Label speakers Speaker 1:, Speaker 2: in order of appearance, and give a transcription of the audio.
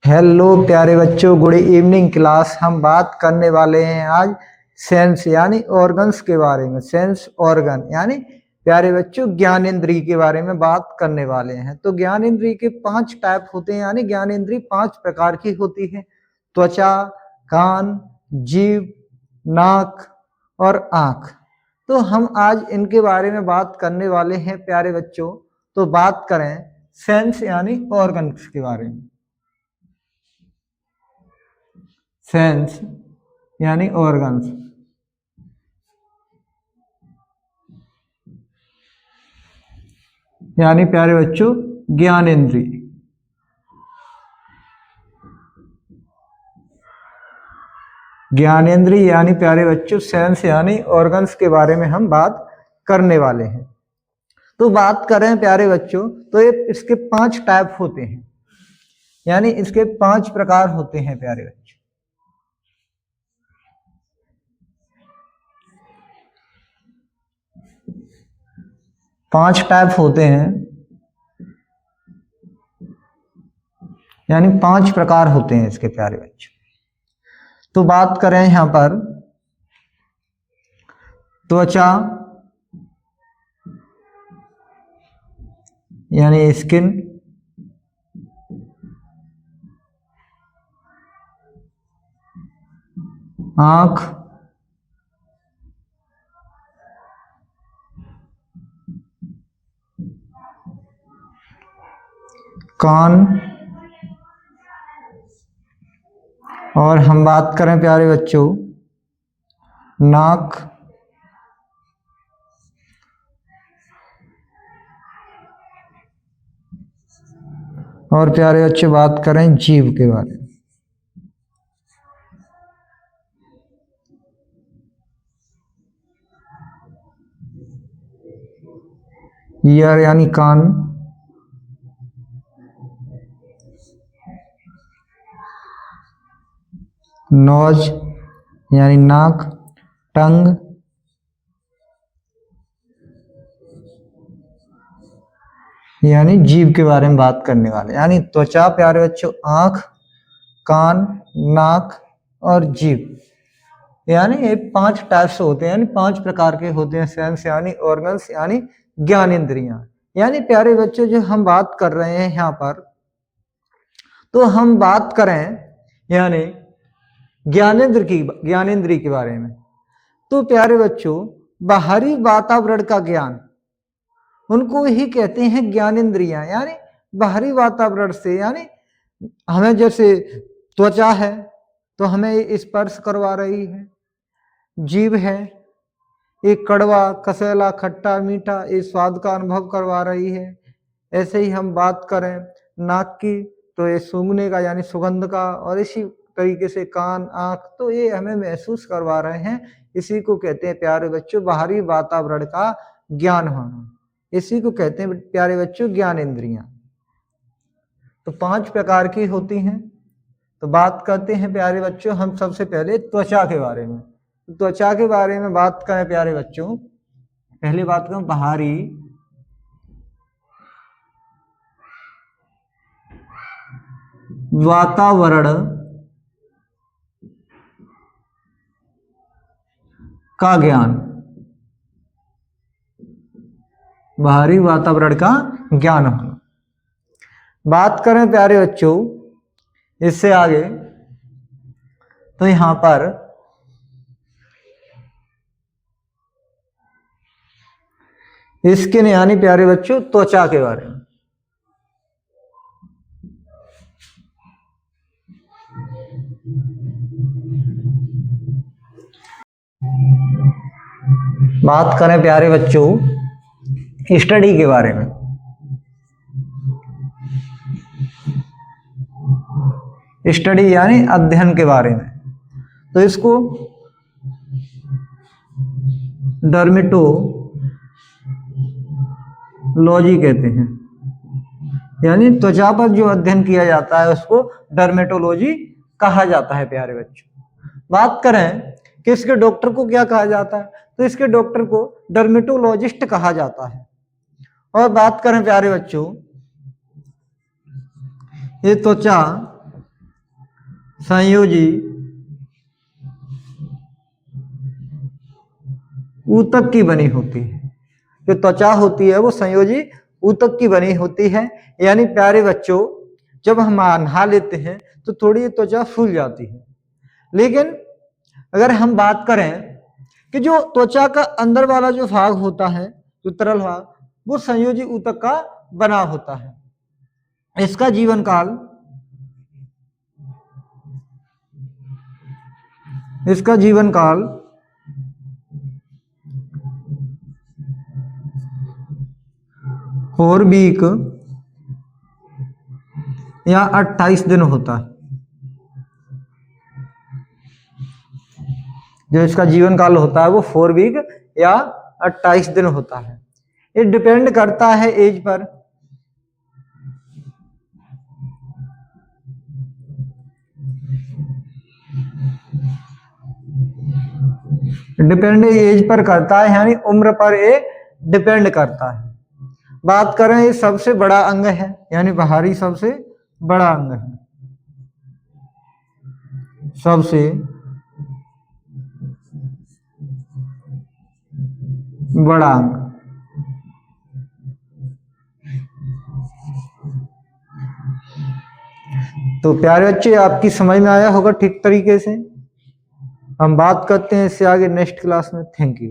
Speaker 1: Hello प्यारे बच्चों, good evening class. हम बात करने वाले हैं आज सेंस यानी ऑर्गन्स के बारे में। सेंस ऑर्गन यानी प्यारे बच्चों ज्ञानेंद्रिय के बारे में बात करने वाले हैं। तो ज्ञानेंद्रिय के 5 टाइप होते हैं, यानी ज्ञानेंद्रिय 5 प्रकार की होती है। त्वचा, कान, जीभ, नाक और आंख। तो हम आज इनके बारे में बात करने वाले हैं प्यारे बच्चों। तो बात करें सेंस यानी ऑर्गन्स के बारे में। सेंस यानी ऑर्गन्स, यानी प्यारे बच्चों ज्ञानेंद्रिय। ज्ञानेंद्रिय यानी प्यारे बच्चों सेंस यानी ऑर्गन्स के बारे में हम बात करने वाले हैं। तो बात करें प्यारे बच्चों, तो ये इसके 5 टाइप होते हैं, यानी इसके 5 प्रकार होते हैं प्यारे बच्चों। 5 टाइप होते हैं, यानी 5 प्रकार होते हैं इसके प्यारे बच्चों। तो बात करें यहां पर त्वचा यानी स्किन, आंख, कान, और हम बात करें प्यारे बच्चों नाक, और प्यारे बच्चों बात करें जीभ के बारे में। ईयर यानी कान, नोज यानी नाक, टंग यानी जीभ के बारे में बात करने वाले। यानी त्वचा प्यारे बच्चों आंख, कान, नाक और जीभ, यानी ये 5 टाइप्स होते हैं, यानी 5 प्रकार के होते हैं सेंस यानी ऑर्गन्स यानी ज्ञानेंद्रियां। यानी प्यारे बच्चों जो हम बात कर रहे हैं यहाँ पर, तो हम बात करें यानी ज्ञानेंद्रिय के बारे में। तो प्यारे बच्चों बाहरी वातावरण का ज्ञान, उनको ही कहते हैं ज्ञानेंद्रियां। यानी बाहरी वातावरण से, यानी हमें जैसे त्वचा है तो हमें स्पर्श करवा रही है, जीभ है एक कड़वा, कसैला, खट्टा, मीठा इस स्वाद का अनुभव करवा रही है। ऐसे ही हम बात करें नाक की, तो ये सूंघने का यानी सुगंध का, और इसी तरीके से कान, आंख, तो ये हमें महसूस करवा रहे हैं। इसी को कहते हैं प्यारे बच्चों बाहरी वातावरण का ज्ञान होना। इसी को कहते हैं प्यारे बच्चों ज्ञानेंद्रियां। तो 5 प्रकार की होती हैं। तो बात करते हैं प्यारे बच्चों हम सबसे पहले त्वचा के बारे में। तो त्वचा के बारे में बात करें प्यारे बच्चों, पहले बात करें बाहरी वातावरण का ज्ञान। बाहरी वातावरण का ज्ञान होना। बात करें प्यारे बच्चों इससे आगे, तो यहां पर स्किन यानी प्यारे बच्चों त्वचा के बारे में। बात करें प्यारे बच्चों स्टडी के बारे में। स्टडी यानी अध्ययन के बारे में। तो इसको डर्मेटोलॉजी कहते हैं, यानी त्वचा पर जो अध्ययन किया जाता है उसको डर्मेटोलॉजी कहा जाता है प्यारे बच्चों। बात करें कि इसके डॉक्टर को क्या कहा जाता है, तो इसके डॉक्टर को डर्मेटोलॉजिस्ट कहा जाता है। और बात करें प्यारे बच्चों ये त्वचा संयोजी ऊतक की बनी होती है। जो त्वचा होती है वो संयोजी ऊतक की बनी होती है। यानी प्यारे बच्चों, जब हम नहा लेते हैं तो थोड़ी त्वचा फूल जाती है, लेकिन अगर हम बात करें कि जो त्वचा का अंदर वाला जो भाग होता है, जो तरल भाग, वो संयोजी ऊतक का बना होता है। इसका जीवन काल इसका जीवन काल 4 वीक या 28 दिन होता है। जो इसका जीवन काल होता है वो 4 वीक या 28 दिन होता है। ये डिपेंड करता है as per. Depend as per करता है, यानी उम्र पर ये डिपेंड करता है। बात करें, ये सबसे बड़ा अंग है, यानी बाहरी सबसे बड़ा अंग है, सबसे बड़ा अंग। तो प्यारे बच्चे, आपकी समझ में आया होगा ठीक तरीके से। हम बात करते हैं इससे आगे नेक्स्ट क्लास में। Thank you.